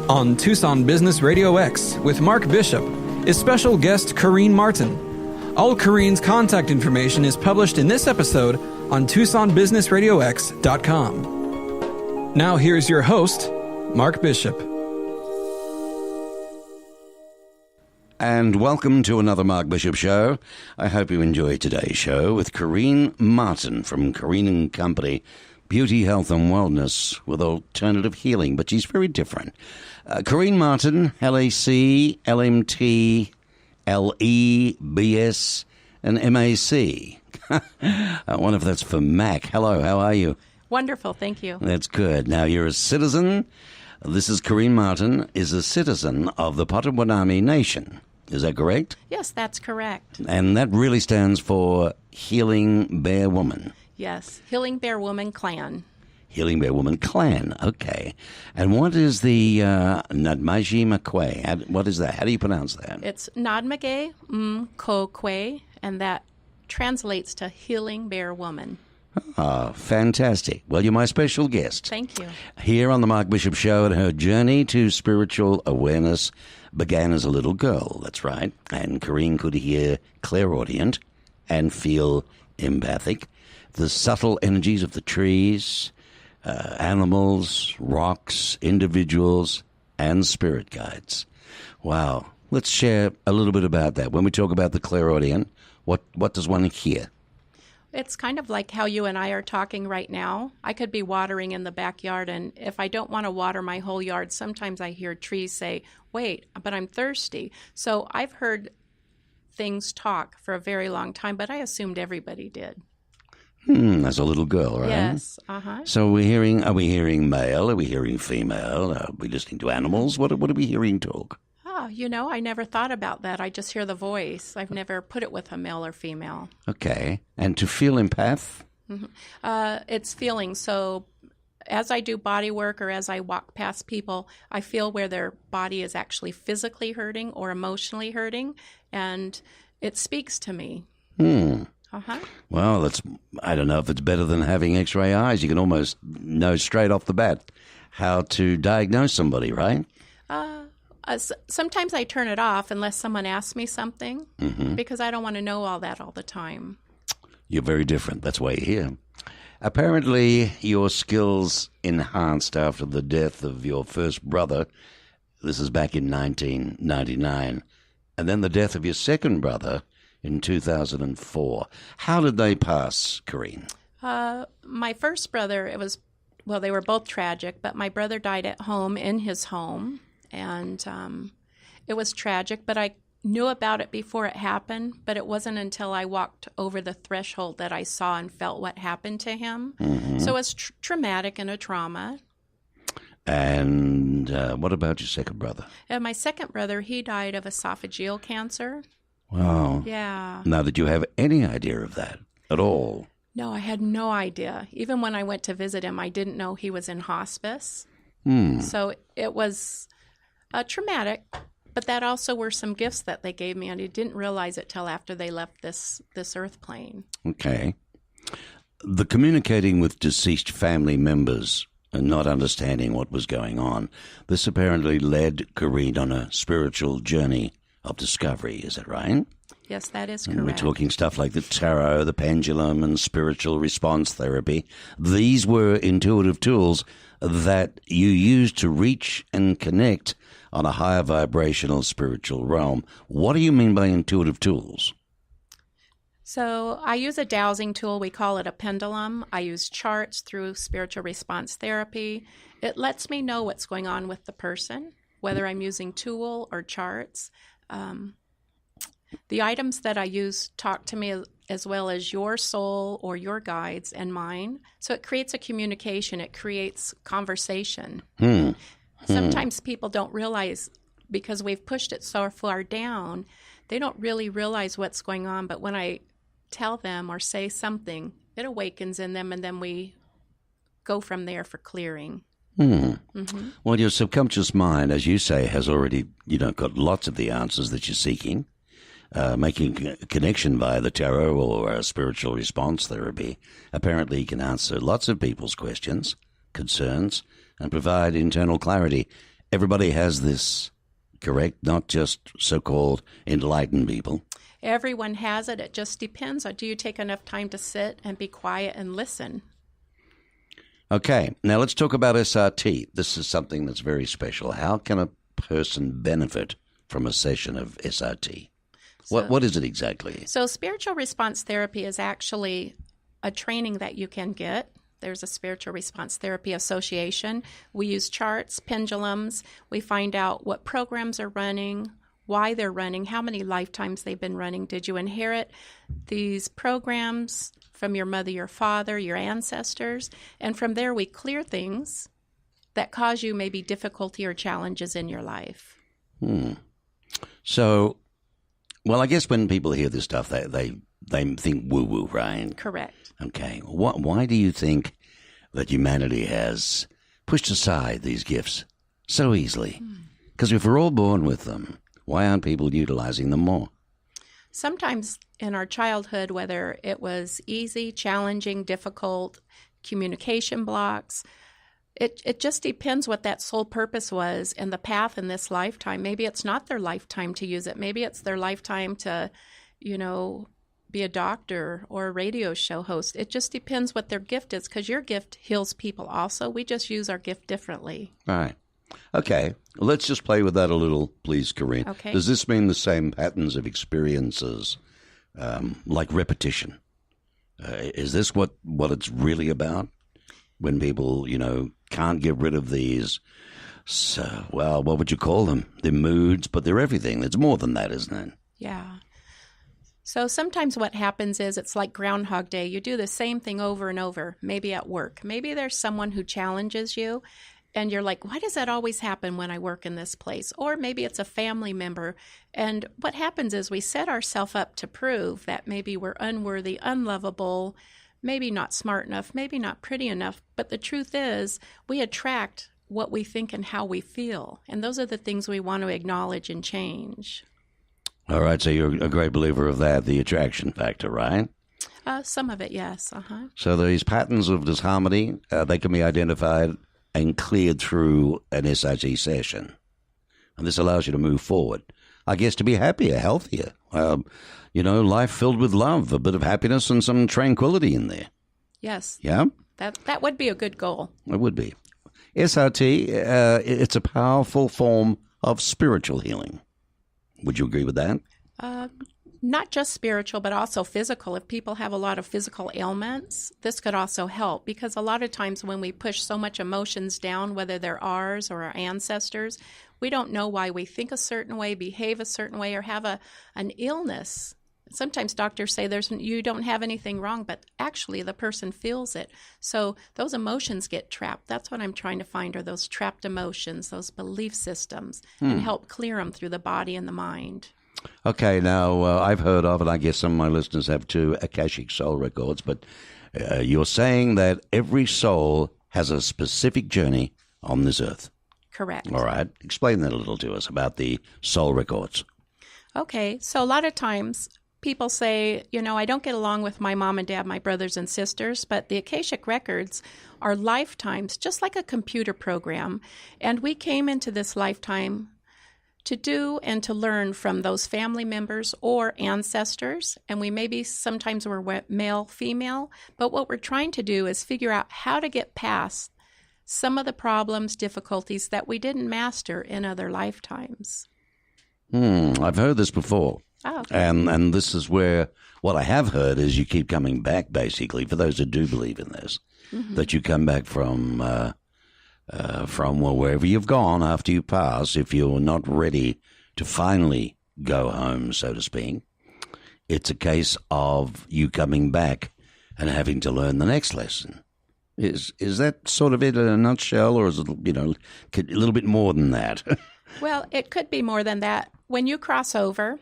On Tucson Business Radio X with Mark Bishop is special guest Kareen Martin. All Kareen's contact information is published in this episode on TucsonBusinessRadioX.com. Now here's your host, Mark Bishop. And welcome to another Mark Bishop Show. I hope you enjoyed today's show with Kareen Martin from Kareen & Company, Beauty, Health and Wellness with alternative healing, but she's very different. Kareen Martin, LAC, LMT, LE, BS, and MAC. I wonder if that's for Mac. Hello, how are you? Wonderful, thank you. That's good. Now, you're a citizen. This is Kareen Martin, is a citizen of the Potawatomi Nation. Is that correct? Yes, that's correct. And that really stands for Healing Bear Woman. Yes, Healing Bear Woman Clan. Healing Bear Woman Clan, okay. And what is the Nadmaji Makwe? What is that? How do you pronounce that? It's Nadmage Kokwe, and that translates to Healing Bear Woman. Ah, fantastic. Well, you're my special guest. Thank you. Here on the Mark Bishop Show, and her journey to spiritual awareness began as a little girl, that's right. And Kareen could hear clairaudient and feel empathic. The subtle energies of the trees, animals, rocks, individuals, and spirit guides. Wow. Let's share a little bit about that. When we talk about the clairaudient, what does one hear? It's kind of like how you and I are talking right now. I could be watering in the backyard, and if I don't want to water my whole yard, sometimes I hear trees say, wait, but I'm thirsty. So I've heard things talk for a very long time, but I assumed everybody did. As a little girl, right? Yes, So are we hearing male? Are we hearing female? Are we listening to animals? What are we hearing talk? Oh, I never thought about that. I just hear the voice. I've never put it with a male or female. Okay. And to feel empath? It's feeling. So as I do body work or as I walk past people, I feel where their body is actually physically hurting or emotionally hurting, and it speaks to me. Well, I don't know if it's better than having x-ray eyes. You can almost know straight off the bat how to diagnose somebody, right? Sometimes I turn it off unless someone asks me something because I don't want to know all that all the time. You're very different. That's why you're here. Apparently, your skills enhanced after the death of your first brother. This is back in 1999. And then the death of your second brother in 2004. How did they pass, Kareen? My first brother, they were both tragic, but my brother died at home in his home. And it was tragic, but I knew about it before it happened, but it wasn't until I walked over the threshold that I saw and felt what happened to him. So it was traumatic and a trauma. And what about your second brother? My second brother, he died of esophageal cancer. Wow. Yeah. Now, did you have any idea of that at all? No, I had no idea. Even when I went to visit him, I didn't know he was in hospice. So it was traumatic, but that also were some gifts that they gave me, and I didn't realize it till after they left this earth plane. Okay. The communicating with deceased family members and not understanding what was going on, this apparently led Kareen on a spiritual journey of discovery, is that right? Yes, that is And correct. we're talking stuff like the tarot, the pendulum, and spiritual response therapy. These were intuitive tools that you used to reach and connect on a higher vibrational spiritual realm. What do you mean by intuitive tools? So I use a dowsing tool. We call it a pendulum. I use charts through spiritual response therapy. It lets me know what's going on with the person, whether I'm using tool or charts. The items that I use talk to me as well as your soul or your guides and mine. So it creates a communication. It creates conversation. Sometimes people don't realize, because we've pushed it so far down, they don't really realize what's going on. But when I tell them or say something, it awakens in them, and then we go from there for clearing. Well, your subconscious mind, as you say, has already, got lots of the answers that you're seeking. Making a connection via the tarot or spiritual response therapy apparently can answer lots of people's questions, concerns, and provide internal clarity. everybody has this, correct? Not just so-called enlightened people. Everyone has it. It just depends on, do you take enough time to sit and be quiet and listen? Okay, now let's talk about SRT. This is something that's very special. How can a person benefit from a session of SRT? What is it exactly? So spiritual response therapy is actually a training that you can get. There's a Spiritual Response Therapy Association. We use charts, pendulums. We find out what programs are running, why they're running, how many lifetimes they've been running. Did you inherit these programs from your mother, your father, your ancestors? And from there, we clear things that cause you maybe difficulty or challenges in your life. So, well, I guess when people hear this stuff, they think woo-woo, right? Correct. Okay. Why do you think that humanity has pushed aside these gifts so easily? Because if we're all born with them, why aren't people utilizing them more? Sometimes in our childhood, whether it was easy, challenging, difficult, communication blocks, it just depends what that soul purpose was and the path in this lifetime. Maybe it's not their lifetime to use it. Maybe it's their lifetime to, be a doctor or a radio show host. It just depends what their gift is, because your gift heals people also. We just use our gift differently. All right. Okay. Let's just play with that a little, please, Kareen. Okay. Does this mean the same patterns of experiences, like repetition? Is this what it's really about? When people, can't get rid of these, what would you call them? They're moods, but they're everything. It's more than that, isn't it? Yeah. So sometimes what happens is it's like Groundhog Day. You do the same thing over and over, maybe at work. Maybe there's someone who challenges you, and you're like, why does that always happen when I work in this place? Or maybe it's a family member. And what happens is we set ourselves up to prove that maybe we're unworthy, unlovable, maybe not smart enough, maybe not pretty enough. But the truth is we attract what we think and how we feel. And those are the things we want to acknowledge and change. All right, so you're a great believer of that, the attraction factor, right? Some of it, yes. Uh-huh. So these patterns of disharmony, they can be identified and cleared through an SRT session. And this allows you to move forward. I guess to be happier, healthier. Life filled with love, a bit of happiness and some tranquility in there. Yes. Yeah? That would be a good goal. It would be. SRT, it's a powerful form of spiritual healing. Would you agree with that? Not just spiritual, but also physical. If people have a lot of physical ailments, this could also help, because a lot of times when we push so much emotions down, whether they're ours or our ancestors, we don't know why we think a certain way, behave a certain way, or have an illness. Sometimes doctors say you don't have anything wrong, but actually the person feels it. So those emotions get trapped. That's what I'm trying to find, are those trapped emotions, those belief systems, and help clear them through the body and the mind. Okay, now I've heard of, and I guess some of my listeners have too, Akashic Soul Records, but you're saying that every soul has a specific journey on this earth. Correct. All right. Explain that a little to us about the soul records. Okay, so a lot of times people say, I don't get along with my mom and dad, my brothers and sisters, but the Akashic Records are lifetimes, just like a computer program. And we came into this lifetime to do and to learn from those family members or ancestors. And we maybe sometimes we're male, female, but what we're trying to do is figure out how to get past some of the problems, difficulties that we didn't master in other lifetimes. I've heard this before. Oh, okay. And this is where, what I have heard is you keep coming back, basically, for those who do believe in this, that you come back from wherever you've gone after you pass, if you're not ready to finally go home, so to speak. It's a case of you coming back and having to learn the next lesson. Is that sort of it in a nutshell, or is it, a little bit more than that? Well, it could be more than that. When you cross over,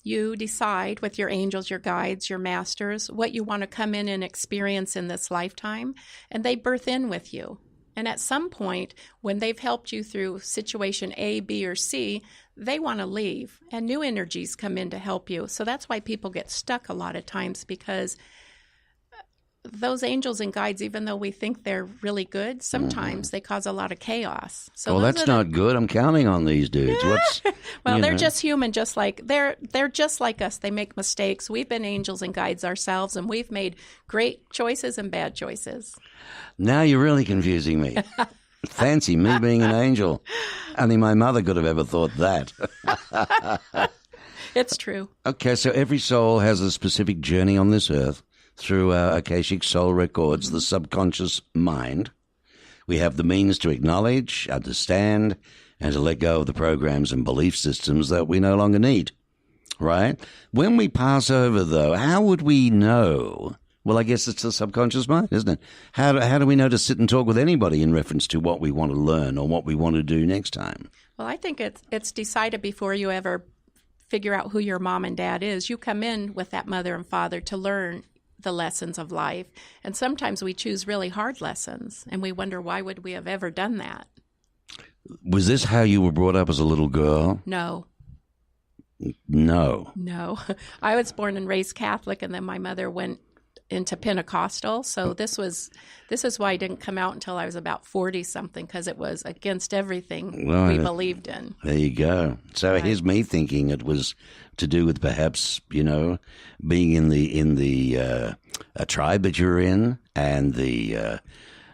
you decide with your angels, your guides, your masters, what you want to come in and experience in this lifetime, and they birth in with you. And at some point, when they've helped you through situation A, B, or C, they want to leave, and new energies come in to help you. So that's why people get stuck a lot of times, because those angels and guides, even though we think they're really good, sometimes they cause a lot of chaos. So Well, those that's are not good. I'm counting on these dudes. well, they're just human, just like they're just like us. They make mistakes. We've been angels and guides ourselves, and we've made great choices and bad choices. Now you're really confusing me. Fancy me being an angel. Only my mother could have ever thought that. It's true. Okay, so every soul has a specific journey on this earth through our Akashic soul records, the subconscious mind. We have the means to acknowledge, understand, and to let go of the programs and belief systems that we no longer need, right? When we pass over, though, how would we know? Well, I guess it's the subconscious mind, isn't it? How do we know to sit and talk with anybody in reference to what we want to learn or what we want to do next time? Well, I think it's decided before you ever figure out who your mom and dad is. You come in with that mother and father to learn the lessons of life. And sometimes we choose really hard lessons, and we wonder, why would we have ever done that? Was this how you were brought up as a little girl? No. No. I was born and raised Catholic, and then my mother went into Pentecostal. So this is why I didn't come out until I was about 40-something, because it was against everything we believed in. There you go. So here's me thinking it was to do with perhaps, being in the a tribe that you're in, and the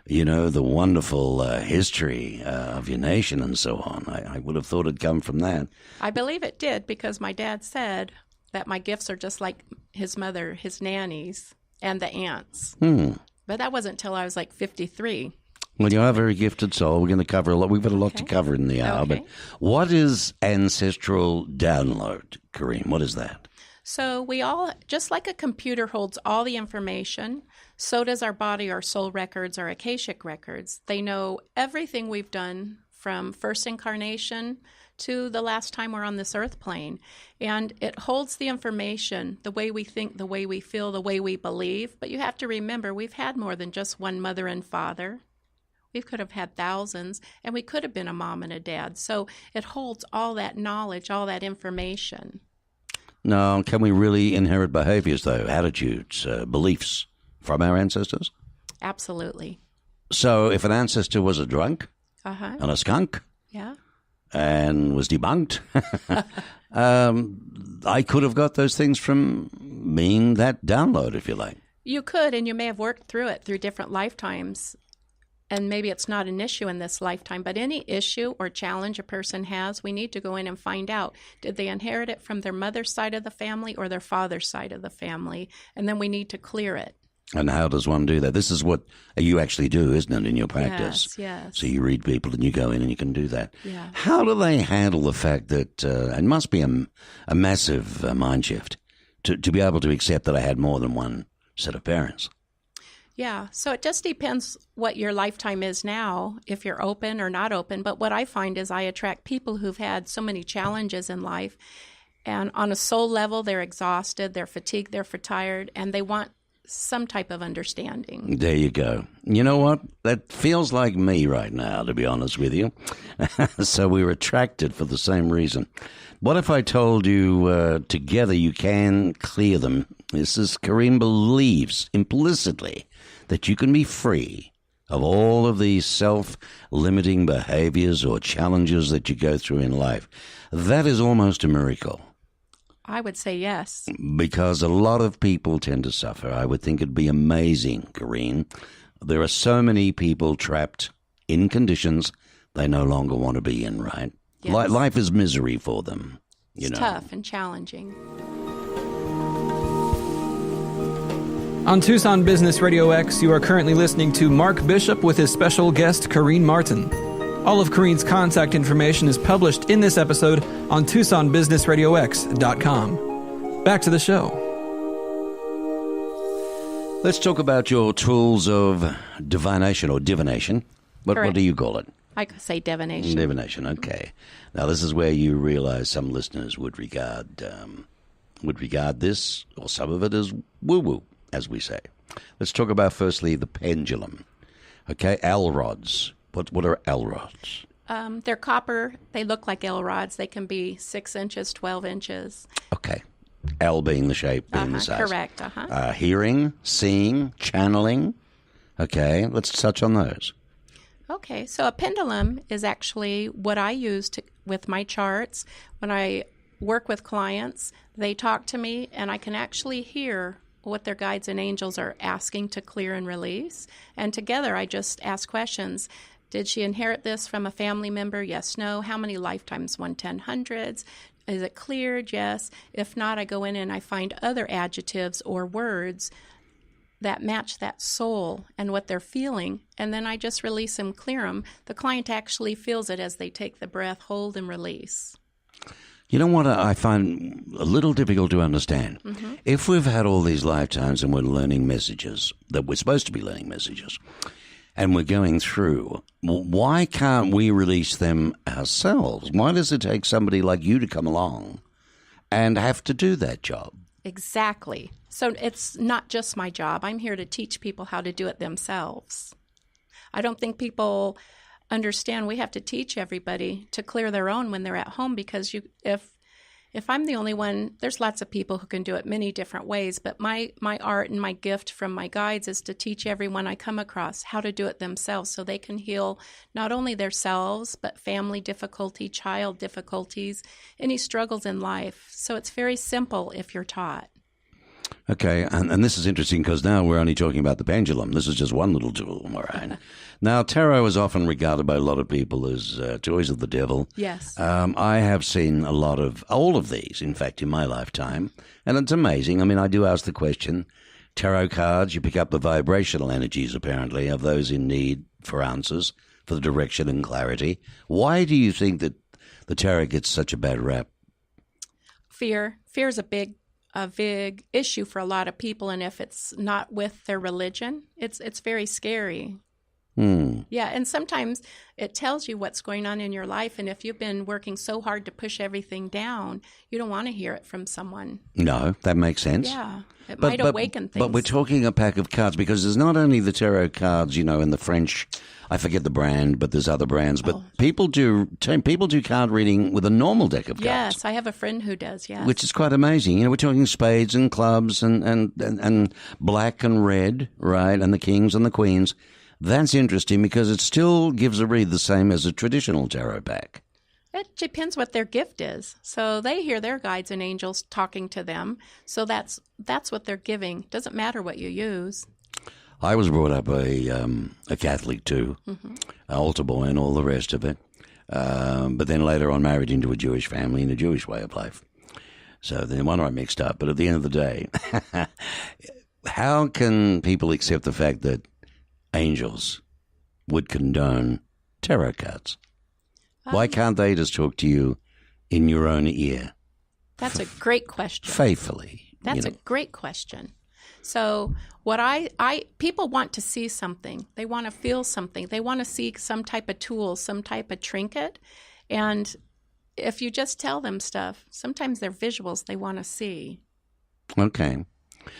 the wonderful history of your nation and so on. I would have thought it'd come from that. I believe it did, because my dad said that my gifts are just like his mother, his nannies, and the aunts. But that wasn't until I was like 53. Well, you are a very gifted soul. We're going to cover a lot. We've got a lot to cover in the hour. But what is ancestral download, Kareen? What is that? So we all, just like a computer holds all the information, so does our body, our soul records, our Akashic records. They know everything we've done from first incarnation to the last time we're on this earth plane. And it holds the information, the way we think, the way we feel, the way we believe. But you have to remember, we've had more than just one mother and father. We could have had thousands, and we could have been a mom and a dad. So it holds all that knowledge, all that information. Now, can we really inherit behaviors, though, attitudes, beliefs from our ancestors? Absolutely. So if an ancestor was a drunk and a skunk and was debunked, I could have got those things from being that download, if you like. You could, and you may have worked through it through different lifetimes. And maybe it's not an issue in this lifetime, but any issue or challenge a person has, we need to go in and find out, did they inherit it from their mother's side of the family or their father's side of the family? And then we need to clear it. And how does one do that? This is what you actually do, isn't it, in your practice? Yes. So you read people and you go in and you can do that. Yeah. How do they handle the fact that it must be a massive mind shift to be able to accept that I had more than one set of parents? Yeah, so it just depends what your lifetime is now, if you're open or not open. But what I find is I attract people who've had so many challenges in life, and on a soul level, they're exhausted, they're fatigued, they're tired, and they want some type of understanding. There you go. You know what? That feels like me right now, to be honest with you. So we were attracted for the same reason. What if I told you together you can clear them? This is Kareen believes implicitly that you can be free of all of these self-limiting behaviors or challenges that you go through in life. That is almost a miracle. I would say yes. Because a lot of people tend to suffer. I would think it'd be amazing, Kareen. There are so many people trapped in conditions they no longer want to be in, right? Yes. Life is misery for them. It's tough and challenging. On Tucson Business Radio X, you are currently listening to Mark Bishop with his special guest, Kareen Martin. All of Kareen's contact information is published in this episode on TucsonBusinessRadioX.com. Back to the show. Let's talk about your tools of divination or divination. What do you call it? I could say divination. Divination, okay. Now, this is where you realize some listeners would regard this, or some of it, as woo-woo, as we say. Let's talk about, firstly, the pendulum. Okay, L rods. What are L rods? They're copper. They look like L rods. They can be 6 inches, 12 inches. Okay. L being the shape, being the size. Correct. Hearing, seeing, channeling. Okay, let's touch on those. Okay, so a pendulum is actually what I use with my charts. When I work with clients, they talk to me, and I can actually hear what their guides and angels are asking to clear and release. And together, I just ask questions. Did she inherit this from a family member? Yes, no. How many lifetimes? 1/1000s. Is it cleared? Yes. If not, I go in and I find other adjectives or words that match that soul and what they're feeling, and then I just release them, clear them. The client actually feels it as they take the breath, hold, and release. You know what I find a little difficult to understand? Mm-hmm. If we've had all these lifetimes and we're learning messages, that we're supposed to be learning messages, and we're going through, why can't we release them ourselves? Why does it take somebody like you to come along and have to do that job? Exactly. So it's not just my job. I'm here to teach people how to do it themselves. I don't think people understand we have to teach everybody to clear their own when they're at home, because if I'm the only one, there's lots of people who can do it many different ways, but my art and my gift from my guides is to teach everyone I come across how to do it themselves so they can heal not only themselves, but family difficulty, child difficulties, any struggles in life. So it's very simple if you're taught. Okay, and this is interesting because now we're only talking about the pendulum. This is just one little tool, all right? Now, tarot is often regarded by a lot of people as toys of the devil. Yes. I have seen all of these, in fact, in my lifetime, and it's amazing. I mean, I do ask the question, tarot cards, you pick up the vibrational energies, apparently, of those in need for answers, for the direction and clarity. Why do you think that the tarot gets such a bad rap? Fear. Fear is a big issue for a lot of people, and if it's not with their religion, it's very scary. Yeah, and sometimes it tells you what's going on in your life, and if you've been working so hard to push everything down, you don't want to hear it from someone. No, that makes sense. Yeah, it might awaken things. But we're talking a pack of cards, because there's not only the tarot cards, in the French, I forget the brand, but there's other brands, but people do card reading with a normal deck of cards. Yes, I have a friend who does, yes. Which is quite amazing. We're talking spades and clubs and black and red, right, and the kings and the queens. That's interesting because it still gives a read the same as a traditional tarot pack. It depends what their gift is. So they hear their guides and angels talking to them. So that's what they're giving. Doesn't matter what you use. I was brought up a Catholic too, altar boy and all the rest of it. But then later on married into a Jewish family and a Jewish way of life. So then one I mixed up. But at the end of the day, how can people accept the fact that angels would condone tarot cards? Why can't they just talk to you in your own ear? That's a great question. Faithfully. That's a great question. So what people want to see something. They want to feel something. They want to see some type of tool, some type of trinket. And if you just tell them stuff, sometimes they're visuals they want to see. Okay.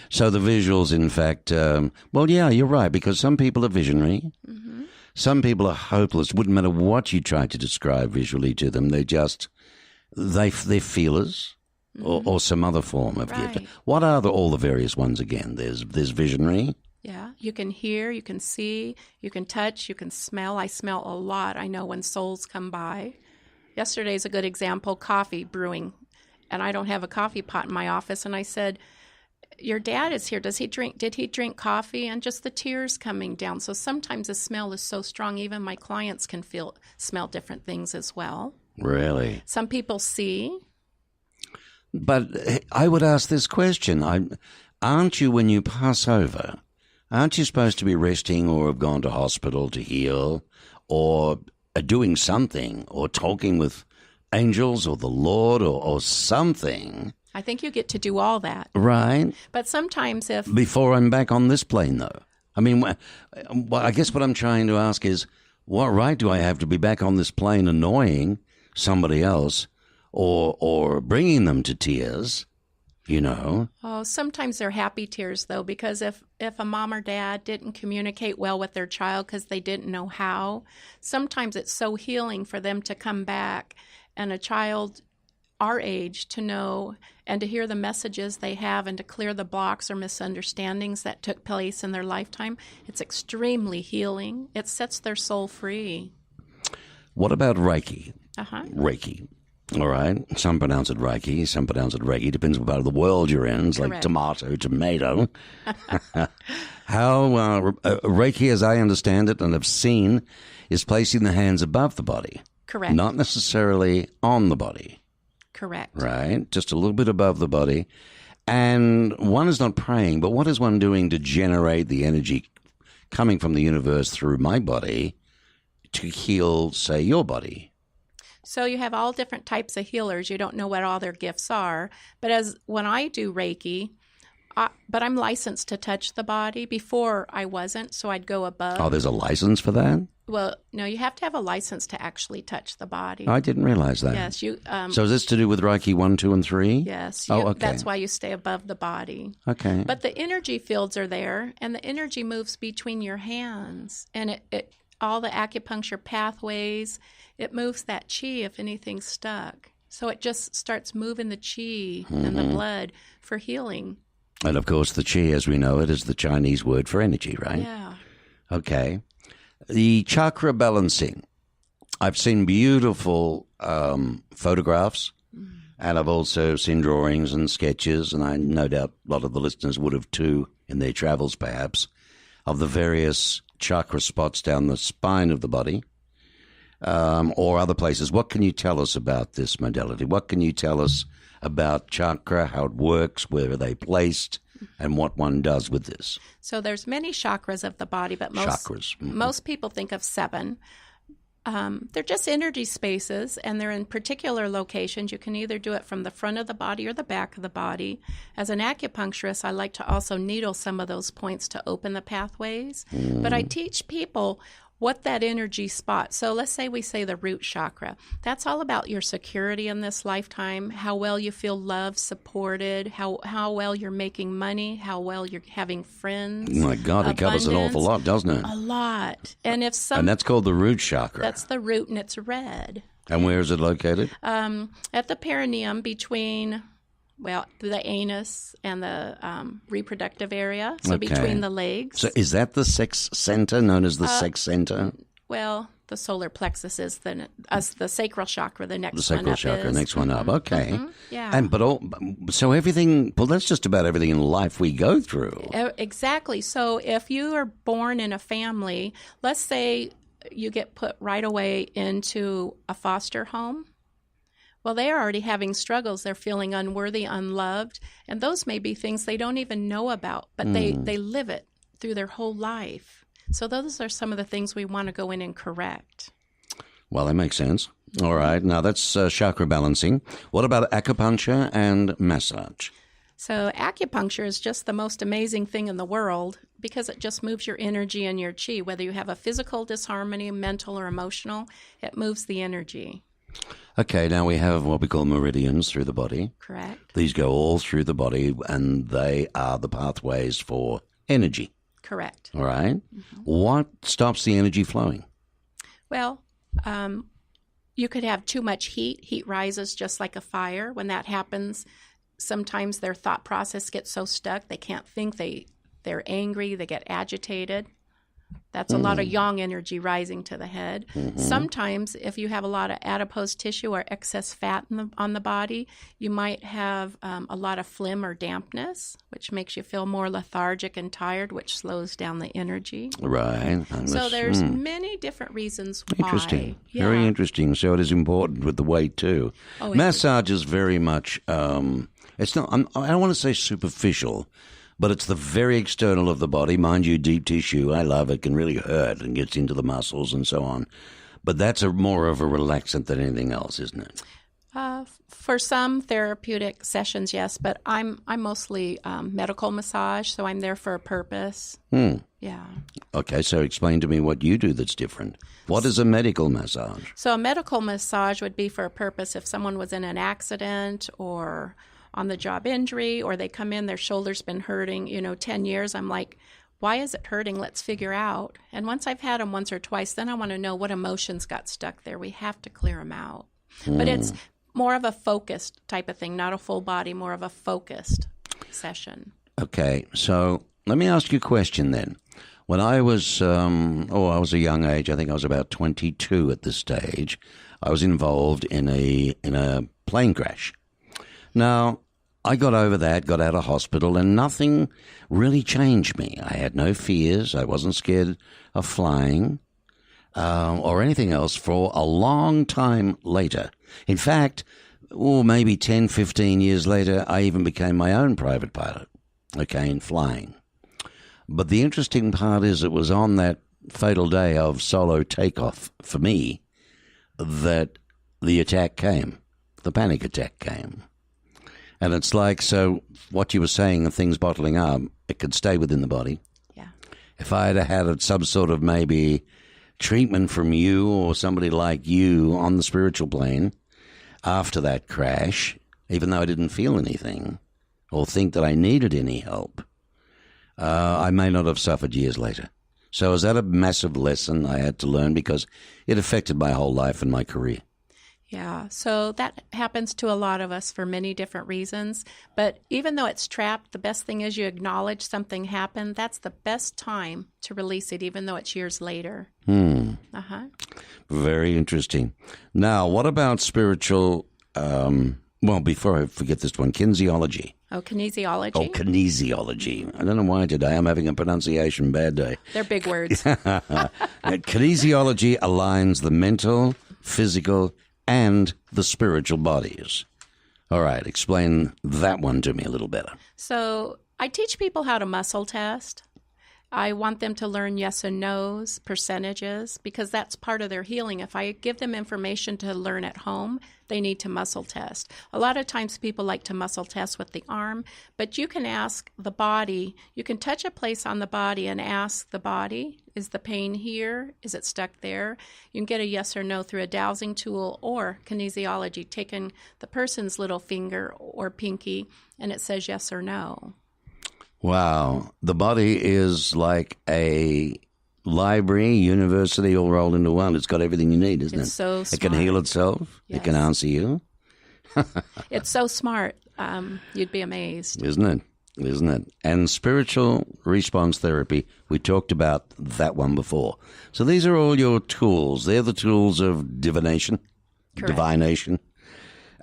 So the visuals, in fact, yeah, you're right, because some people are visionary. Mm-hmm. Some people are hopeless. Wouldn't matter what you try to describe visually to them. They're feelers or some other form of gift. What are all the various ones again? There's visionary. Yeah, you can hear, you can see, you can touch, you can smell. I smell a lot. I know when souls come by. Yesterday's a good example, coffee brewing. And I don't have a coffee pot in my office. And I said, your dad is here. Did he drink coffee? And just the tears coming down. So sometimes the smell is so strong, even my clients can smell different things as well. Really? Some people see. But I would ask this question. Aren't you, when you pass over, aren't you supposed to be resting or have gone to hospital to heal or doing something or talking with angels or the Lord or something? I think you get to do all that. Right. But sometimes Before I'm back on this plane, though. I mean, I guess what I'm trying to ask is, what right do I have to be back on this plane annoying somebody else or bringing them to tears, Oh, sometimes they're happy tears, though, because if a mom or dad didn't communicate well with their child because they didn't know how, sometimes it's so healing for them to come back and a child our age to know and to hear the messages they have and to clear the blocks or misunderstandings that took place in their lifetime, it's extremely healing. It sets their soul free. What about Reiki? Uh-huh. Reiki. All right. Some pronounce it Reiki, some pronounce it Reiki. Depends what part of the world you're in. It's like Correct. tomato. How Reiki, as I understand it and have seen, is placing the hands above the body. Correct. Not necessarily on the body. Correct. Right? Just a little bit above the body. And one is not praying, but what is one doing to generate the energy coming from the universe through my body to heal, say, your body? So you have all different types of healers. You don't know what all their gifts are. But when I do Reiki, but I'm licensed to touch the body. Before I wasn't, so I'd go above. Oh, there's a license for that? Well, no, you have to have a license to actually touch the body. I didn't realize that. Yes, you. So is this to do with Reiki 1, 2, and 3? Yes. Okay. That's why you stay above the body. Okay. But the energy fields are there, and the energy moves between your hands, and it all the acupuncture pathways. It moves that chi if anything's stuck. So it just starts moving the chi and the blood for healing. And of course, the chi, as we know it, is the Chinese word for energy, right? Yeah. Okay. The chakra balancing. I've seen beautiful photographs, and I've also seen drawings and sketches, and I no doubt a lot of the listeners would have too in their travels, perhaps, of the various chakra spots down the spine of the body or other places. What can you tell us about this modality? What can you tell us about chakra, how it works, where are they placed, and what one does with this? So there's many chakras of the body, but most people think of 7. They're just energy spaces, and they're in particular locations. You can either do it from the front of the body or the back of the body. As an acupuncturist, I like to also needle some of those points to open the pathways. But I teach people what that energy spot. So let's say we say the root chakra. That's all about your security in this lifetime, how well you feel loved, supported, how well you're making money, how well you're having friends. Oh my God, it covers an awful lot, doesn't it? A lot. And that's called the root chakra. That's the root, and it's red. And where is it located? At the perineum between, the anus and the reproductive area, so between the legs. So is that the sex center, known as the sex center? Well, the solar plexus is the sacral chakra, the next one up. The sacral chakra, next one up. Okay. Yeah. And so everything, well, that's just about everything in life we go through. Exactly. So if you are born in a family, let's say you get put right away into a foster home. Well, they are already having struggles. They're feeling unworthy, unloved, and those may be things they don't even know about, but they live it through their whole life. So those are some of the things we want to go in and correct. Well, that makes sense. All right. Now, that's chakra balancing. What about acupuncture and massage? So acupuncture is just the most amazing thing in the world because it just moves your energy and your chi. Whether you have a physical disharmony, mental or emotional, it moves the energy. Okay, now we have what we call meridians through the body. Correct. These go all through the body, and they are the pathways for energy. Correct. All right. What stops the energy flowing? Well, you could have too much heat. Heat rises just like a fire. When that happens, sometimes their thought process gets so stuck they can't think. They're angry. They get agitated. That's a lot of yang energy rising to the head. Sometimes if you have a lot of adipose tissue or excess fat on the body, you might have a lot of phlegm or dampness, which makes you feel more lethargic and tired, which slows down the energy. Right. So there's many different reasons why. Interesting. Yeah. Very interesting. So it is important with the weight too. Oh, Massage is very much, it's not, I don't want to say superficial, but it's the very external of the body. Mind you, deep tissue, I love it, can really hurt and gets into the muscles and so on. But that's more of a relaxant than anything else, isn't it? For some therapeutic sessions, yes, but I'm mostly medical massage, so I'm there for a purpose. Yeah. Okay, so explain to me what you do that's different. What is a medical massage? So a medical massage would be for a purpose if someone was in an accident or on the job injury, or they come in, their shoulder's been hurting, 10 years. I'm like, why is it hurting? Let's figure out. And once I've had them once or twice, then I want to know what emotions got stuck there. We have to clear them out. But it's more of a focused type of thing, not a full body, more of a focused session. Okay, so let me ask you a question then. When I was, I was a young age. I think I was about 22 at this stage. I was involved in a plane crash. Now, I got over that, got out of hospital, and nothing really changed me. I had no fears. I wasn't scared of flying or anything else for a long time later. In fact, maybe 10, 15 years later, I even became my own private pilot, in flying. But the interesting part is it was on that fatal day of solo takeoff for me that the attack came, the panic attack came. And it's like, so what you were saying of things bottling up, it could stay within the body. Yeah. If I had some sort of maybe treatment from you or somebody like you on the spiritual plane after that crash, even though I didn't feel anything or think that I needed any help, I may not have suffered years later. So is that a massive lesson I had to learn because it affected my whole life and my career? Yeah, so that happens to a lot of us for many different reasons. But even though it's trapped, the best thing is you acknowledge something happened. That's the best time to release it, even though it's years later. Very interesting. Now, what about spiritual, before I forget this one, kinesiology. Oh, kinesiology? Oh, kinesiology. I don't know why today I'm having a pronunciation bad day. They're big words. Kinesiology aligns the mental, physical, and the spiritual bodies. All right, explain that one to me a little better. So I teach people how to muscle test. I want them to learn yes and no's, percentages, because that's part of their healing. If I give them information to learn at home, they need to muscle test. A lot of times people like to muscle test with the arm, but you can ask the body, you can touch a place on the body and ask the body, is the pain here? Is it stuck there? You can get a yes or no through a dowsing tool or kinesiology, taking the person's little finger or pinky, and it says yes or no. Wow. The body is like a library, university, all rolled into one. It's got everything you need, isn't it? It's so smart. It can heal itself. Yes. It can answer you. It's so smart. You'd be amazed. Isn't it? And spiritual response therapy, we talked about that one before. So these are all your tools. They're the tools of divination. Correct. Divination.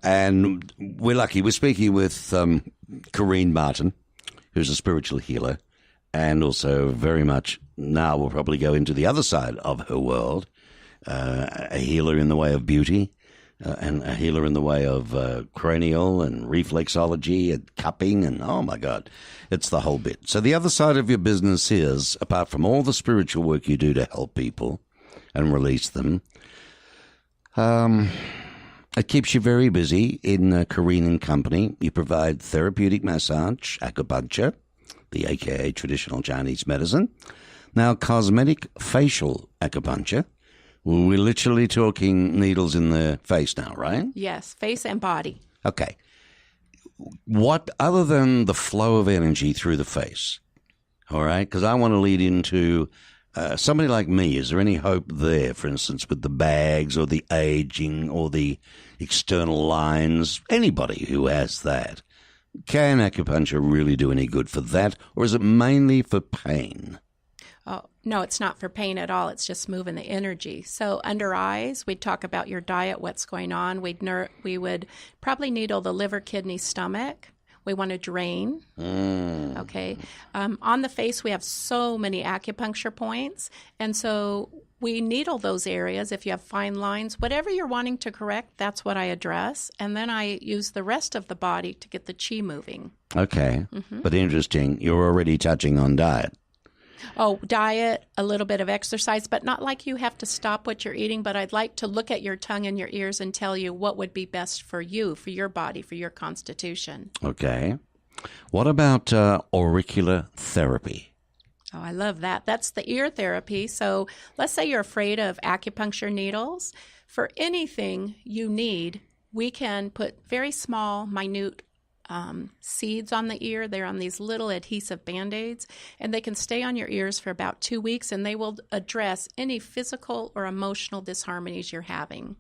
And we're lucky. We're speaking with Kareen Martin, who's a spiritual healer, and also very much now we'll probably go into the other side of her world, a healer in the way of beauty, and a healer in the way of cranial and reflexology and cupping, and oh my God, it's the whole bit. So the other side of your business is, apart from all the spiritual work you do to help people and release them, it keeps you very busy in Kareen & Company. You provide therapeutic massage, acupuncture, the AKA traditional Chinese medicine. Now, cosmetic facial acupuncture. We're literally talking needles in the face now, right? Yes, face and body. Okay. What, other than the flow of energy through the face, all right? Because I want to lead into somebody like me. Is there any hope there, for instance, with the bags or the aging or the external lines? Anybody who has that. Can acupuncture really do any good for that, or is it mainly for pain? Oh, no, it's not for pain at all. It's just moving the energy. So under eyes, we'd talk about your diet, what's going on. We would probably needle the liver, kidney, stomach. We want to drain. Okay. On the face, we have so many acupuncture points. And so we needle those areas. If you have fine lines, whatever you're wanting to correct, that's what I address. And then I use the rest of the body to get the chi moving. Okay. But interesting. You're already touching on diet. Oh, diet, a little bit of exercise, but not like you have to stop what you're eating. But I'd like to look at your tongue and your ears and tell you what would be best for you, for your body, for your constitution. Okay. What about auricular therapy? Oh, I love that. That's the ear therapy. So let's say you're afraid of acupuncture needles. For anything you need, we can put very small, minute seeds on the ear. They're on these little adhesive Band-Aids, and they can stay on your ears for about 2 weeks, and they will address any physical or emotional disharmonies you're having.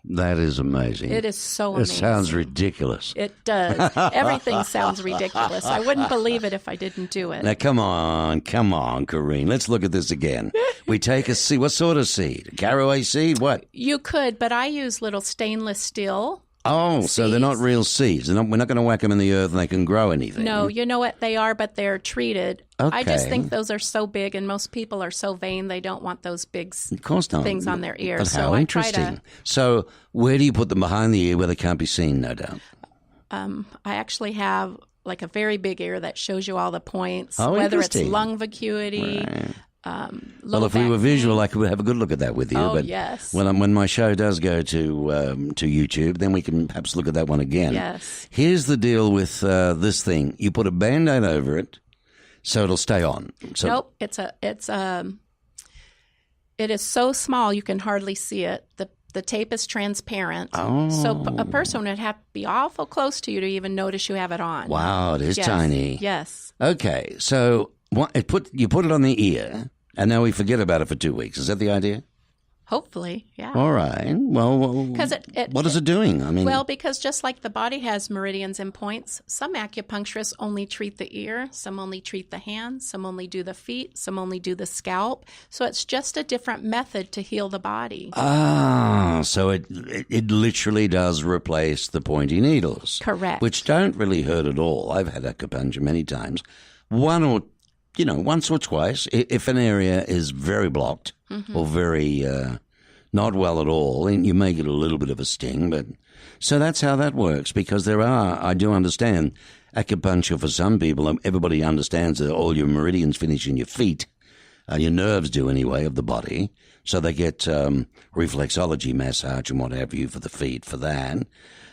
That is amazing. It is so It amazing. sounds ridiculous. It does. Everything sounds ridiculous. I wouldn't believe it if I didn't do it. Now, come on, Kareen. Let's look at this again. We take a seed. What sort of seed? A caraway seed? What? You could, but I use little stainless steel. Oh, so they're not real seeds. We're not going to whack them in the earth and they can grow anything. No, you know what they are, but they're treated. I just Okay. think those are so big, and most people are so vain they don't want those big Of course not. things on their ears. But So how I interesting. So where do you put them? Behind the ear where they can't be seen, no doubt. I actually have like a very big ear that shows you all the points, Oh, whether it's interesting. lung vacuity. Well, if we were visual, I could have a good look at that with you. Oh, but yes. when my show does go to YouTube, then we can perhaps look at that one again. Yes. Here's the deal with this thing: you put a Band-Aid over it, so it'll stay on. So, Nope, it is so small you can hardly see it. The tape is transparent, so a person would have to be awful close to you to even notice you have it on. Wow, it is Yes. tiny. Yes. Okay, so you put it on the ear, and now we forget about it for 2 weeks. Is that the idea? Hopefully, yeah. All right. Well, 'Cause what is it doing? I mean, Well, because just like the body has meridians and points, some acupuncturists only treat the ear, some only treat the hands, some only do the feet, some only do the scalp. So it's just a different method to heal the body. so it literally does replace the pointy needles. Correct. Which don't really hurt at all. I've had acupuncture many times. Once or twice, if an area is very blocked or very not well at all, and you may get a little bit of a sting. But so that's how that works, because I do understand acupuncture for some people. Everybody understands that all your meridians finish in your feet. Your nerves do anyway, of the body. So they get reflexology massage and what have you for the feet for that.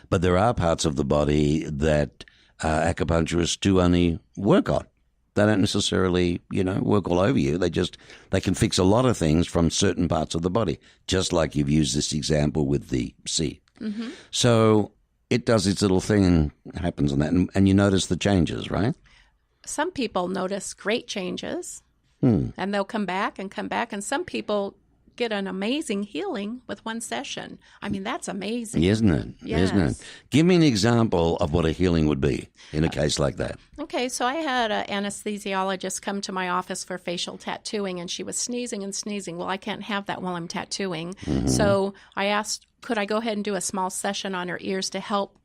But there are parts of the body that acupuncturists do only work on. They don't necessarily, work all over you. They can fix a lot of things from certain parts of the body, just like you've used this example with the seed. Mm-hmm. So it does its little thing and happens on that. And you notice the changes, right? Some people notice great changes, and they'll come back, and some people get an amazing healing with one session. I mean, that's amazing. Isn't it? Yes. Isn't it? Give me an example of what a healing would be in a case like that. Okay, so I had an anesthesiologist come to my office for facial tattooing, and she was sneezing and sneezing. Well, I can't have that while I'm tattooing. So I asked, could I go ahead and do a small session on her ears to help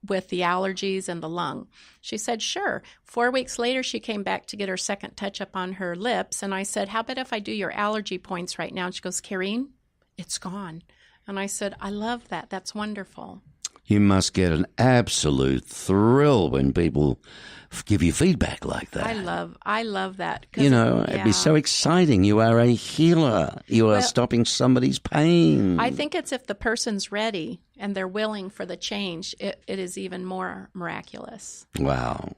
with the allergies and the lung? She said, sure. 4 weeks later, she came back to get her second touch-up on her lips, and I said, how about if I do your allergy points right now? And she goes, Kareen, it's gone. And I said, I love that. That's wonderful. You must get an absolute thrill when people give you feedback like that. I love that. 'Cause It'd be so exciting. You are a healer. You are stopping somebody's pain. I think it's if the person's ready and they're willing for the change, it is even more miraculous. Wow.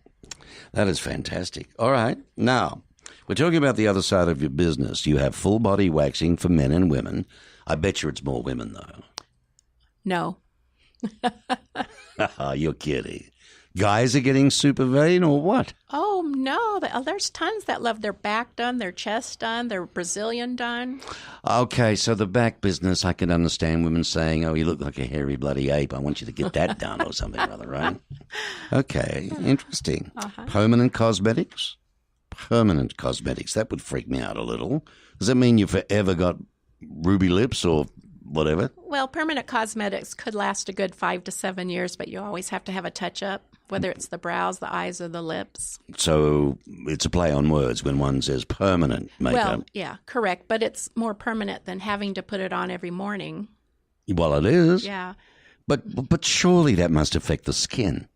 That is fantastic. All right. Now, we're talking about the other side of your business. You have full body waxing for men and women. I bet you it's more women, though. No. You're kidding. Guys are getting super vain or what? Oh, no. There's tons that love their back done, their chest done, their Brazilian done. Okay, so the back business, I can understand women saying, oh, you look like a hairy bloody ape. I want you to get that done or something or other, right? Okay, interesting. Permanent cosmetics? Permanent cosmetics. That would freak me out a little. Does that mean you forever got ruby lips or whatever? Well, permanent cosmetics could last a good 5 to 7 years, but you always have to have a touch-up, whether it's the brows, the eyes, or the lips. So it's a play on words when one says permanent makeup. Well, yeah, correct, but it's more permanent than having to put it on every morning. Well, it is. Yeah. But surely that must affect the skin.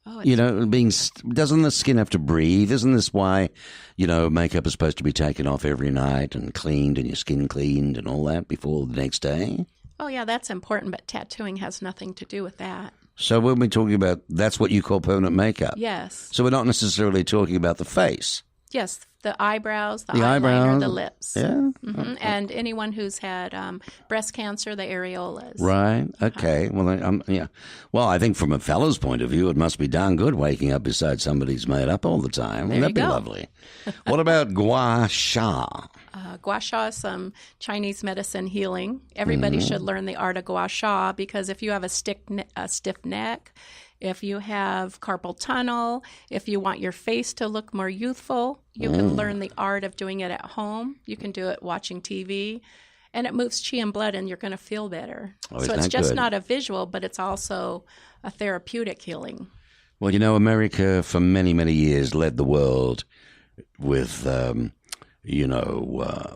Oh, Doesn't the skin have to breathe? Isn't this why, makeup is supposed to be taken off every night and cleaned and your skin cleaned and all that before the next day? Oh, yeah, that's important, but tattooing has nothing to do with that. So when we're talking about, that's what you call permanent makeup? Yes. So we're not necessarily talking about the face? Yes, The eyebrows, the The eyeliner, eyebrows. the lips. Yeah. And anyone who's had breast cancer, the areolas. Right. Okay. Well, yeah. Well, I think from a fella's point of view, it must be darn good waking up beside somebody who's made up all the time. Wouldn't that be lovely? What about gua sha? Gua sha is some Chinese medicine healing. Everybody should learn the art of gua sha because if you have a stiff neck, if you have carpal tunnel, if you want your face to look more youthful, you can learn the art of doing it at home. You can do it watching TV. And it moves chi and blood, and you're going to feel better. So it's just not a visual, but it's also a therapeutic healing. Well, you know, America for many, many years led the world with,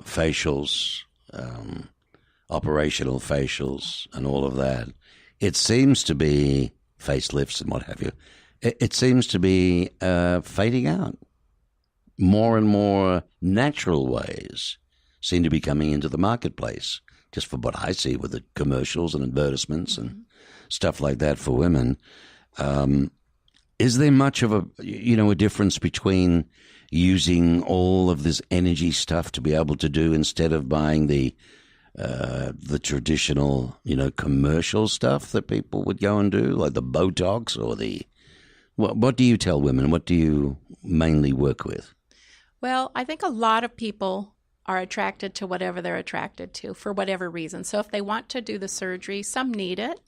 facials, operational facials, and all of that. It seems to be facelifts and what have you. It seems to be fading out. More and more natural ways seem to be coming into the marketplace, just for what I see with the commercials and advertisements and stuff like that for women. Is there much of a difference between using all of this energy stuff to be able to do instead of buying the traditional, commercial stuff that people would go and do, like the Botox or what do you tell women? What do you mainly work with? Well, I think a lot of people are attracted to whatever they're attracted to for whatever reason. So if they want to do the surgery, some need it,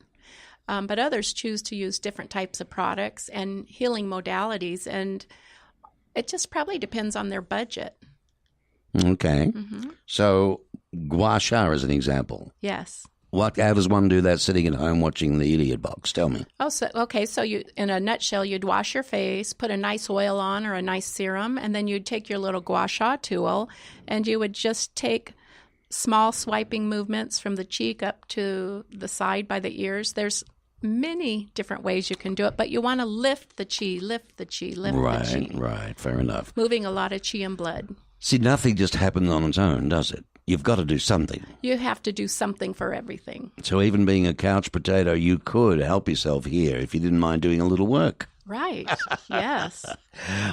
but others choose to use different types of products and healing modalities, and it just probably depends on their budget. Okay. So gua sha is an example. Yes. How does one do that sitting at home watching the Idiot Box? Tell me. Oh, so you, in a nutshell, you'd wash your face, put a nice oil on or a nice serum, and then you'd take your little gua sha tool, and you would just take small swiping movements from the cheek up to the side by the ears. There's many different ways you can do it, but you want to lift the chi, lift the chi, lift the chi. Right, fair enough. Moving a lot of chi and blood. See, nothing just happens on its own, does it? You've got to do something. You have to do something for everything. So even being a couch potato, you could help yourself here if you didn't mind doing a little work. Right, yes.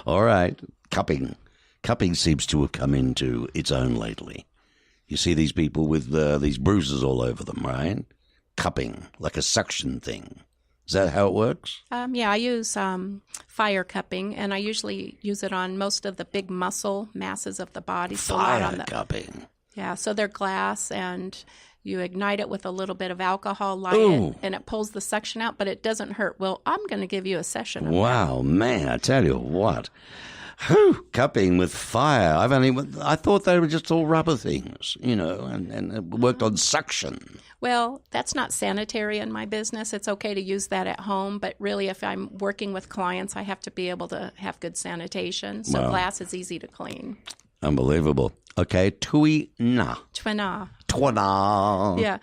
All right, cupping. Cupping seems to have come into its own lately. You see these people with these bruises all over them, right? Cupping, like a suction thing. Is that how it works? Yeah, I use fire cupping, and I usually use it on most of the big muscle masses of the body. Fire cupping. Yeah, so they're glass, and you ignite it with a little bit of alcohol, light it, and it pulls the suction out, but it doesn't hurt. Well, I'm going to give you a session of Wow, man, I tell you what. Whew, cupping with fire. I thought they were just all rubber things, and it worked on suction. Well, that's not sanitary in my business. It's okay to use that at home, but really if I'm working with clients, I have to be able to have good sanitation. So glass is easy to clean. Unbelievable. Okay, tui na. Twana. Twana. Yeah,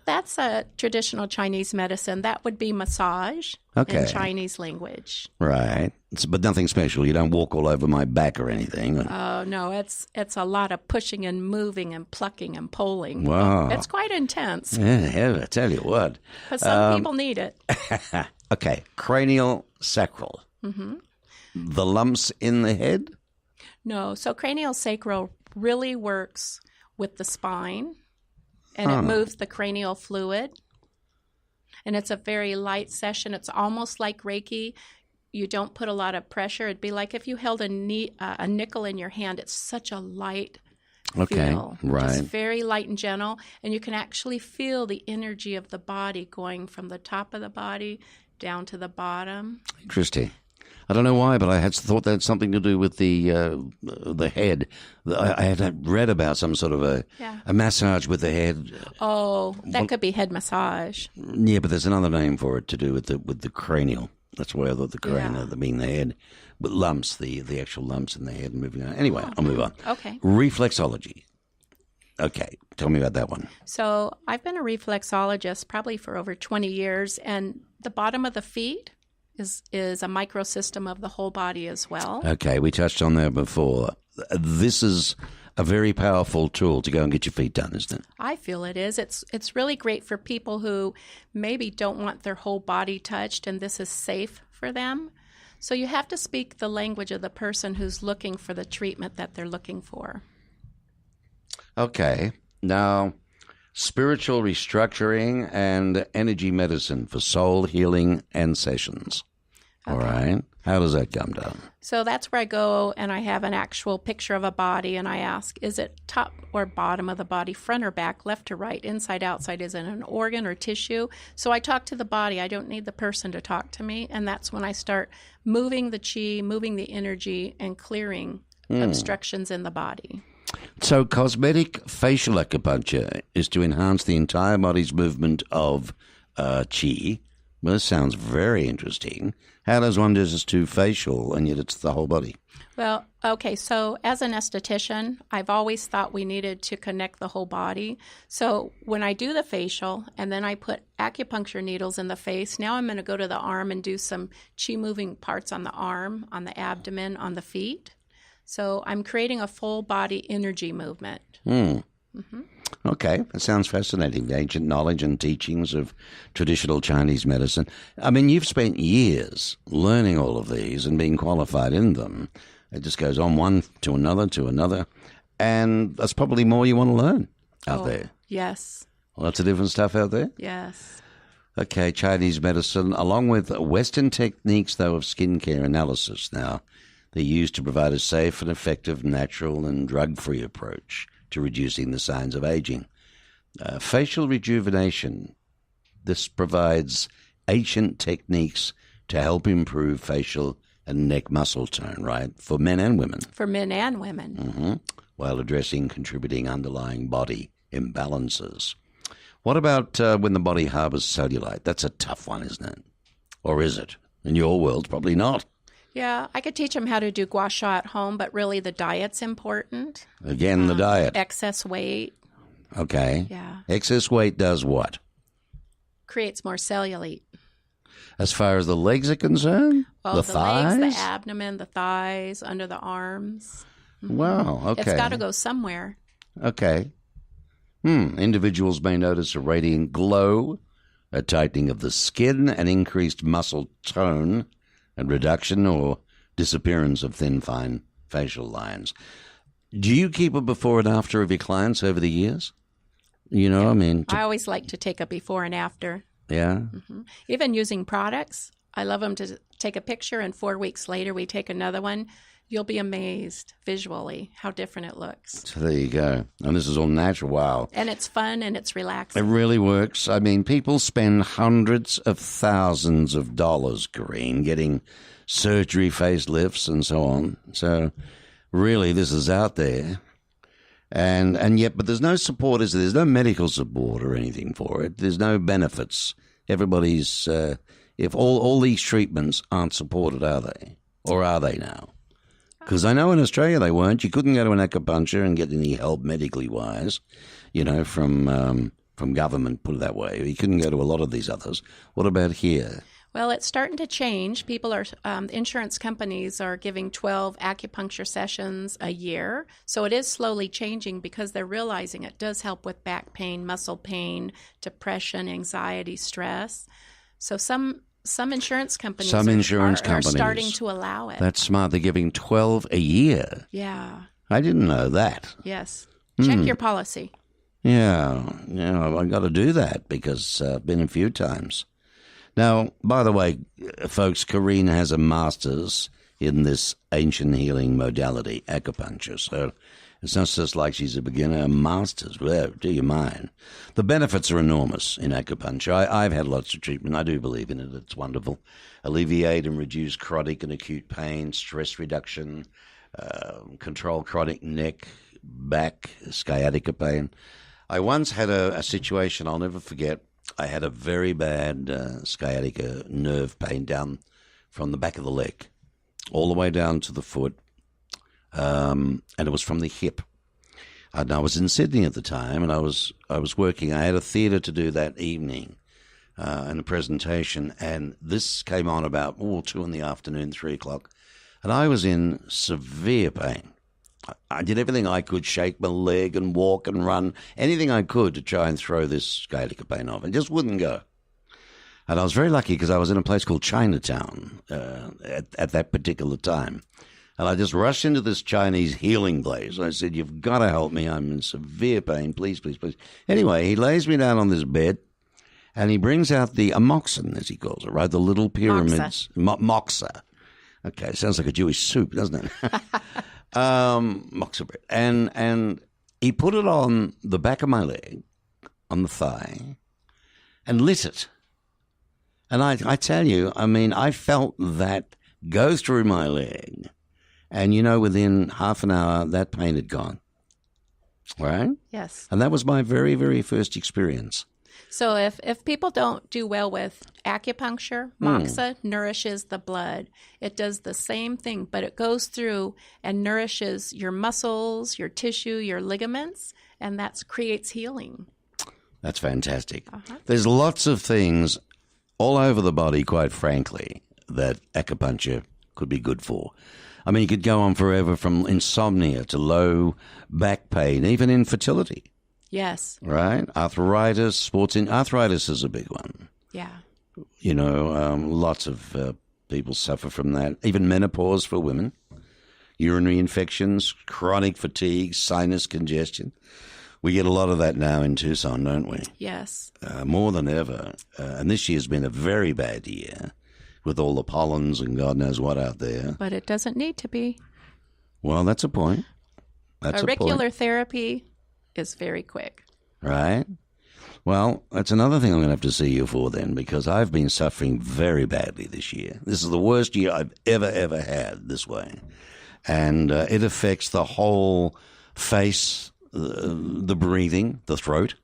that's a traditional Chinese medicine. That would be massage in Chinese language. Right. But nothing special. You don't walk all over my back or anything. Oh, no. It's a lot of pushing and moving and plucking and pulling. Wow. It's quite intense. Yeah, I tell you what. But some people need it. Okay, cranial sacral. Mm-hmm. The lumps in the head? No. So cranial sacral really works with the spine, and it moves the cranial fluid. And it's a very light session. It's almost like Reiki. You don't put a lot of pressure. It'd be like if you held a nickel in your hand. It's such a light feel. Right. Just very light and gentle. And you can actually feel the energy of the body going from the top of the body down to the bottom. Interesting. I don't know why, but I had thought that had something to do with the head. I had read about some sort of a massage with the head. Oh, that could be head massage. Yeah, but there's another name for it to do with the cranial. That's why I thought the cranial, being the head. But lumps, the actual lumps in the head moving on. Anyway, I'll move on. Okay. Reflexology. Okay, tell me about that one. So I've been a reflexologist probably for over 20 years, and the bottom of the feet is a microsystem of the whole body as well. Okay, we touched on that before. This is a very powerful tool to go and get your feet done, isn't it? I feel it is. It's really great for people who maybe don't want their whole body touched, and this is safe for them. So you have to speak the language of the person who's looking for the treatment that they're looking for. Okay. Now, spiritual restructuring and energy medicine for soul healing and sessions. All right. How does that come down? So that's where I go and I have an actual picture of a body and I ask, is it top or bottom of the body, front or back, left or right, inside, outside? Is it an organ or tissue? So I talk to the body. I don't need the person to talk to me. And that's when I start moving the chi, moving the energy, and clearing obstructions in the body. So cosmetic facial acupuncture is to enhance the entire body's movement of chi. Well, this sounds very interesting. How does one do this to facial and yet it's the whole body? Well, okay, so as an esthetician, I've always thought we needed to connect the whole body. So when I do the facial and then I put acupuncture needles in the face, now I'm going to go to the arm and do some chi moving parts on the arm, on the abdomen, on the feet. So I'm creating a full body energy movement. Okay, that sounds fascinating. The ancient knowledge and teachings of traditional Chinese medicine. I mean, you've spent years learning all of these and being qualified in them. It just goes on one to another, and that's probably more you want to learn out there. Yes. Lots of different stuff out there? Yes. Okay, Chinese medicine, along with Western techniques, though, of skincare analysis now, they're used to provide a safe and effective natural and drug-free approach to reducing the signs of aging. Facial rejuvenation, this provides ancient techniques to help improve facial and neck muscle tone, right, for men and women. For men and women. While addressing contributing underlying body imbalances. What about when the body harbors cellulite? That's a tough one, isn't it? Or is it? In your world, probably not. Yeah, I could teach them how to do gua sha at home, but really the diet's important. Again, the diet. Excess weight. Okay. Yeah. Excess weight does what? Creates more cellulite. As far as the legs are concerned? Well, the thighs? legs, the abdomen, the thighs, under the arms. Wow, okay. It's got to go somewhere. Okay. Individuals may notice a radiant glow, a tightening of the skin, an increased muscle tone, and reduction or disappearance of thin, fine facial lines. Do you keep a before and after of your clients over the years? You know, I mean... I always like to take a before and after. Yeah? Even using products, I love them to take a picture and 4 weeks later we take another one. You'll be amazed visually how different it looks. So there you go. And this is all natural. Wow. And it's fun and it's It relaxing. really works. I mean, people spend hundreds of thousands of dollars, Kareen, getting surgery, facelifts, and so on. So really, this is out there. And yet, but there's no support, is there? There's no medical support or anything for it. There's no benefits. Everybody's, if all these treatments aren't supported, are they? Or are they now? Because I know in Australia they weren't. You couldn't go to an acupuncture and get any help medically wise, you know, from government, put it that way. You couldn't go to a lot of these others. What about here? Well, it's starting to change. People are, insurance companies are giving 12 acupuncture sessions a year. So it is slowly changing because they're realizing it does help with back pain, muscle pain, depression, anxiety, stress. So some insurance companies are starting to allow it. That's smart. They're giving 12 a year. Yeah. I didn't know that. Yes. Check your policy. Yeah, I've got to do that because I've been a few times. Now, by the way, folks, Kareen has a master's in this ancient healing modality, acupuncture. So it's not just like she's a beginner, a master's. Well, do you mind? The benefits are enormous in acupuncture. I've had lots of treatment. I do believe in it. It's wonderful. Alleviate and reduce chronic and acute pain, stress reduction, control chronic neck, back, sciatica pain. I once had a situation I'll never forget. I had a very bad sciatica nerve pain down from the back of the leg, all the way down to the foot, and it was from the hip. And I was in Sydney at the time, and I was working. I had a theatre to do that evening, and a presentation, and this came on about 2 in the afternoon, 3 o'clock, and I was in severe pain. I did everything I could, shake my leg and walk and run, anything I could to try and throw this sciatica pain off. It just wouldn't go. And I was very lucky because I was in a place called Chinatown at that particular time. And I just rushed into this Chinese healing place. I said, "You've got to help me. I'm in severe pain. Please, please, please." Anyway, he lays me down on this bed, and he brings out the amoxin, as he calls it, right? The little pyramids. Moxa. Okay, sounds like a Jewish soup, doesn't it? Moxa bread. And he put it on the back of my leg, on the thigh, and lit it. And I tell you, I mean, I felt that go through my leg. And, within half an hour, that pain had gone. Right? Yes. And that was my very, very first experience. So if people don't do well with acupuncture, moxa nourishes the blood. It does the same thing, but it goes through and nourishes your muscles, your tissue, your ligaments, and that creates healing. That's fantastic. There's lots of things all over the body, quite frankly, that acupuncture could be good for. I mean, you could go on forever, from insomnia to low back pain, even infertility. Yes. Right? Arthritis, arthritis is a big one. Yeah. Lots of people suffer from that. Even menopause for women, urinary infections, chronic fatigue, sinus congestion. We get a lot of that now in Tucson, don't we? Yes. More than ever. And this year's been a very bad year, with all the pollens and God knows what out there. But it doesn't need to be. Well, that's a point. Auricular therapy is very quick. Right? Well, that's another thing I'm going to have to see you for then, because I've been suffering very badly this year. This is the worst year I've ever had this way. And it affects the whole face, the breathing, the throat,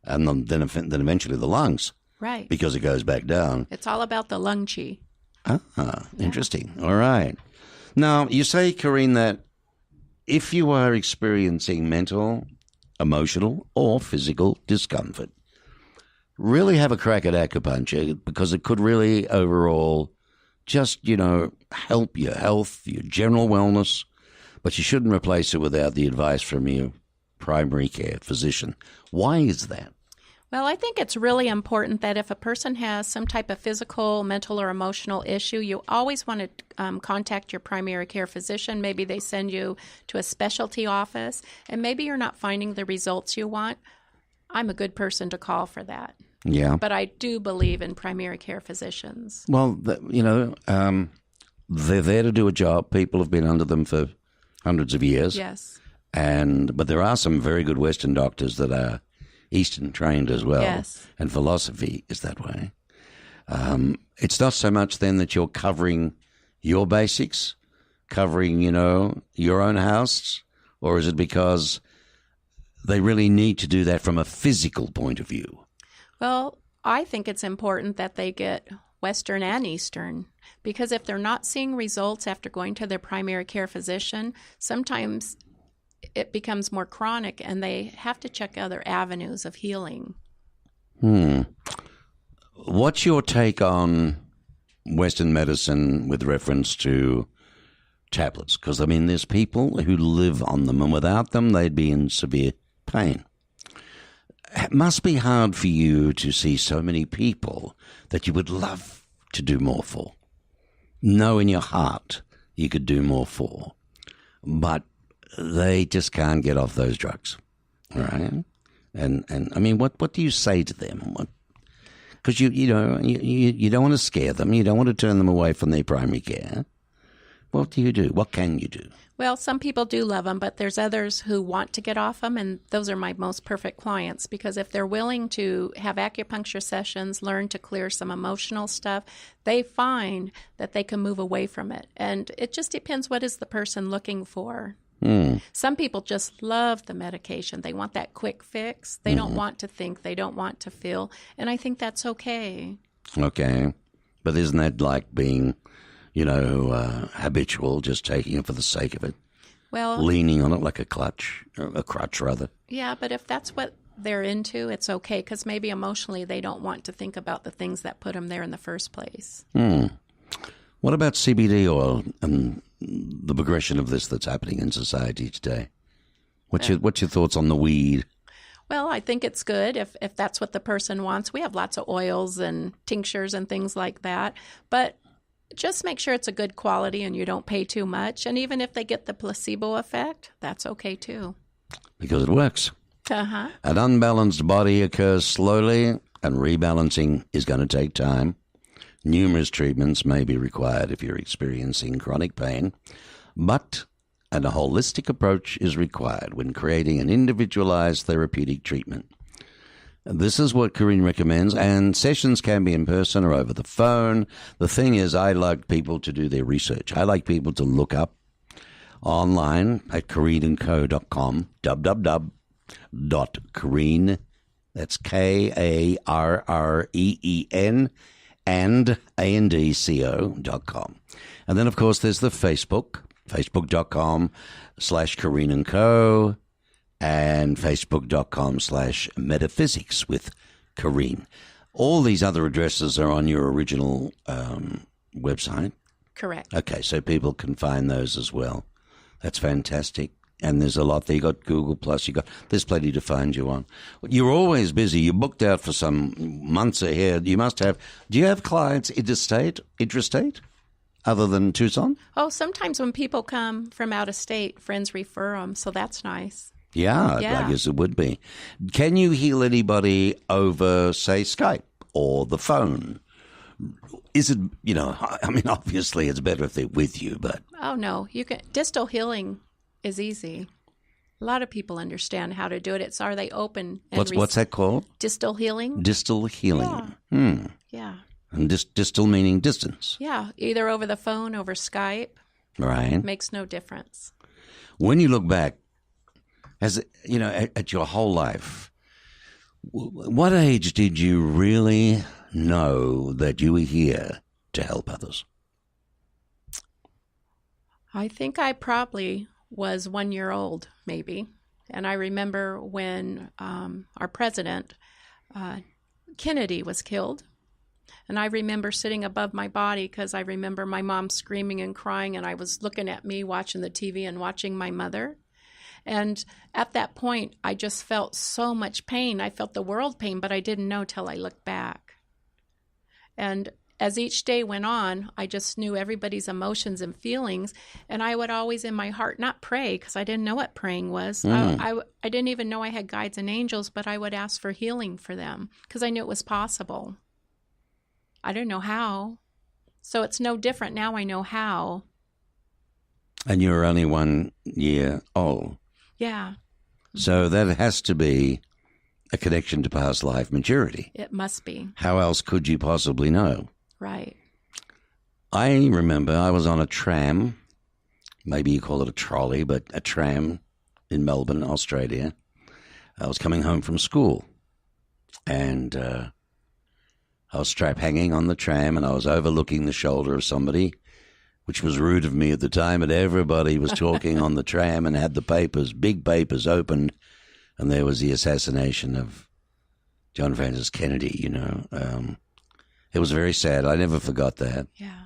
and then eventually the lungs. Right. Because it goes back down. It's all about the lung chi. Interesting. All right. Now, you say, Kareen, that if you are experiencing mental, emotional, or physical discomfort, really have a crack at acupuncture, because it could really overall just, help your health, your general wellness, but you shouldn't replace it without the advice from your primary care physician. Why is that? Well, I think it's really important that if a person has some type of physical, mental, or emotional issue, you always want to contact your primary care physician. Maybe they send you to a specialty office, and maybe you're not finding the results you want. I'm a good person to call for that. Yeah. But I do believe in primary care physicians. Well, they're there to do a job. People have been under them for hundreds of years. Yes. But there are some very good Western doctors that are Eastern trained as well. Yes. And philosophy is that way. It's not so much then that you're covering your basics, covering, your own house, or is it because they really need to do that from a physical point of view? Well, I think it's important that they get Western and Eastern, because if they're not seeing results after going to their primary care physician, sometimes it becomes more chronic and they have to check other avenues of healing. What's your take on Western medicine with reference to tablets? Because, there's people who live on them, and without them, they'd be in severe pain. It must be hard for you to see so many people that you would love to do more for. Know in your heart you could do more for. But they just can't get off those drugs, right? And what do you say to them? Because you don't want to scare them, you don't want to turn them away from their primary care. What do you do? What can you do? Well, some people do love them, but there's others who want to get off them, and those are my most perfect clients, because if they're willing to have acupuncture sessions, learn to clear some emotional stuff, they find that they can move away from it. And it just depends, what is the person looking for? Some people just love the medication. They want that quick fix. They don't want to think. They don't want to feel. And I think that's okay. Okay. But isn't that like being, habitual, just taking it for the sake of it? Well, leaning on it like a crutch, rather. Yeah, but if that's what they're into, it's okay, because maybe emotionally they don't want to think about the things that put them there in the first place. What about CBD oil and the progression of this that's happening in society today? What's your thoughts on the weed? Well, I think it's good if that's what the person wants. We have lots of oils and tinctures and things like that, but just make sure it's a good quality and you don't pay too much. And even if they get the placebo effect, that's okay too. Because it works. Uh-huh. An unbalanced body occurs slowly, and rebalancing is going to take time. Numerous treatments may be required if you're experiencing chronic pain, but a holistic approach is required when creating an individualized therapeutic treatment. This is what Kareen recommends, and sessions can be in person or over the phone. The thing is, I like people to do their research. I like people to look up online at kareenandco.com, www.kareen, that's Karreen, and andco.com. And then, of course, there's the facebook.com/kareenandco, and facebook.com/metaphysics with Kareen. All these other addresses are on your original website. Correct. Okay, so people can find those as well. That's fantastic. And there's a lot there. You got Google Plus. There's plenty to find you on. You're always busy. You're booked out for some months ahead. You must have. Do you have clients interstate, other than Tucson? Oh, sometimes when people come from out of state, friends refer them, so that's nice. Yeah, I guess it would be. Can you heal anybody over, say, Skype or the phone? Is it, I mean, obviously it's better if they're with you, but... Oh, no. Distal healing is easy. A lot of people understand how to do it. It's are they open? And what's that called? Distal healing. Distal healing. Yeah. Yeah. And distal meaning distance. Yeah, either over the phone, over Skype. Right. Makes no difference. When you look back, at your whole life, what age did you really know that you were here to help others? I think I probably was 1 year old, maybe. And I remember when our president, Kennedy, was killed. And I remember sitting above my body because I remember my mom screaming and crying, and I was looking at me watching the TV and watching my mother. And at that point, I just felt so much pain. I felt the world pain, but I didn't know till I looked back. And as each day went on, I just knew everybody's emotions and feelings. And I would always in my heart not pray because I didn't know what praying was. I didn't even know I had guides and angels, but I would ask for healing for them because I knew it was possible. I didn't know how. So it's no different. Now I know how. And you're only 1 year old. Yeah. So that has to be a connection to past life maturity. It must be. How else could you possibly know? Right. I remember I was on a tram, maybe you call it a trolley, but a tram in Melbourne, Australia. I was coming home from school, and I was strap hanging on the tram, and I was overlooking the shoulder of somebody, which was rude of me at the time, but everybody was talking on the tram and had the papers, big papers opened, and there was the assassination of John Francis Kennedy, It was very sad. I never forgot that. Yeah.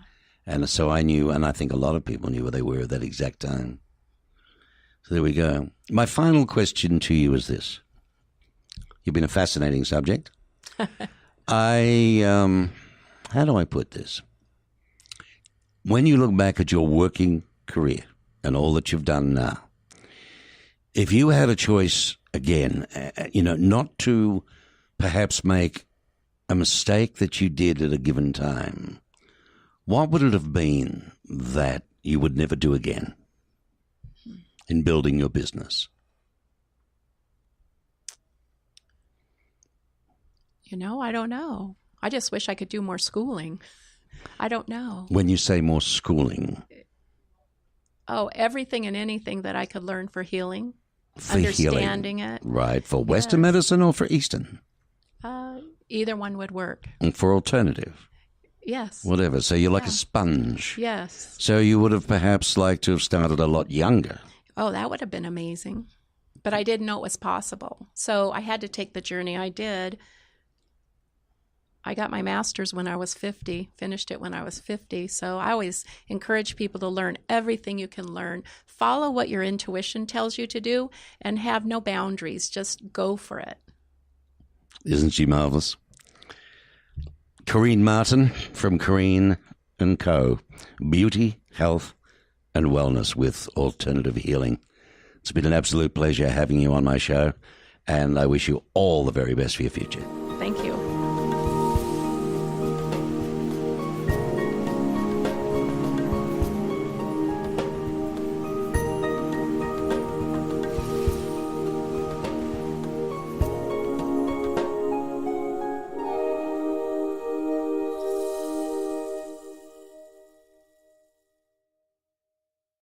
And so I knew, and I think a lot of people knew where they were at that exact time. So there we go. My final question to you is this. You've been a fascinating subject. How do I put this? When you look back at your working career and all that you've done now, if you had a choice again, not to perhaps make a mistake that you did at a given time, what would it have been that you would never do again in building your business? I don't know. I just wish I could do more schooling. I don't know. When you say more schooling? Oh, everything and anything that I could learn for healing. For understanding healing. It. Right. For Western medicine or for Eastern? Either one would work. And for alternative? Yes. Whatever. So you're like a sponge. Yes. So you would have perhaps liked to have started a lot younger. Oh, that would have been amazing. But I didn't know it was possible. So I had to take the journey I did. I got my master's when I was 50, finished it when I was 50. So I always encourage people to learn everything you can learn. Follow what your intuition tells you to do and have no boundaries. Just go for it. Isn't she marvelous? Kareen Martin from Kareen & Co. Beauty, health, and wellness with alternative healing. It's been an absolute pleasure having you on my show, and I wish you all the very best for your future.